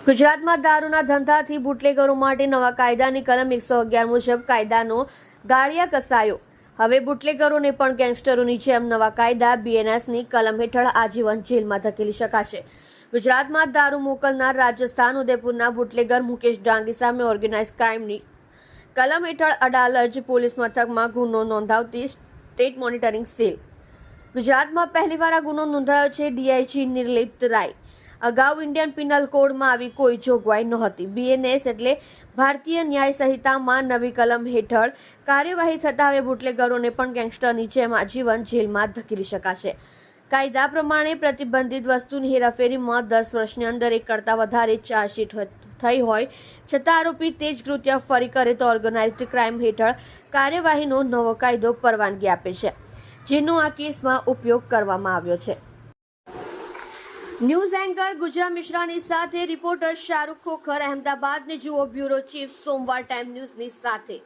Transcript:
ગુજરાતમાં દારૂના ધંધાથી બુટલેગરો માટે નવા કાયદાની કલમ 111 મુજબ કાયદાનો ગાળિયા કસાયો. હવે બુટલેગરોને પણ ગેંગસ્ટરોની જેમ નવા કાયદા BNSની કલમ હેઠળ આજીવન જેલમાં ધકેલી શકાશે. ગુજરાતમાં દારૂ મોકલનાર રાજસ્થાન ઉદયપુરના બુટલેગર મુકેશ ડાંગી સામે ઓર્ગેનાઇઝ ક્રાઇમની કલમ હેઠળ અડાલજ પોલીસ મથકમાં ગુનો નોંધાવતી સ્ટેટ મોનિટરિંગ સેલ. ગુજરાતમાં પહેલીવાર આ ગુનો નોંધાયો છે. DIG નિર્લિપ્ત રાય. અગાઉ ઇન્ડિયન પિનલ કોડમાં આવી કોઈ જોગવાઈ નહોતી. BNS એટલે ભારતીય ન્યાય સંહિતામાં નવી કલમ હેઠળ કાર્યવાહી થતા હવે બુટલેગરોને પણ ગેંગસ્ટરની જેમ આજીવન જેલમાં ધકેલી શકાશે. કાયદા પ્રમાણે પ્રતિબંધિત વસ્તુની હેરાફેરીમાં 10 વર્ષની અંદર એક કરતાં વધારે ચાર્જશીટ થઈ હોય છતાં આરોપી તે જ કૃત્ય ફરી કરે તો ઓર્ગેનાઇઝ્ડ ક્રાઇમ હેઠળ કાર્યવાહીનો નવો કાયદો પરવાનગી આપે છે, જેનો આ કેસમાં ઉપયોગ કરવામાં આવ્યો છે. ન્યૂઝ એન્કર ગુજરાત મિશ્રાની સાથે રિપોર્ટર શાહરૂખ ખોખર, અહેમદાબાદ ને જુઓ બ્યુરો ચીફ સોમવાર ટાઈમ ન્યૂઝની સાથે.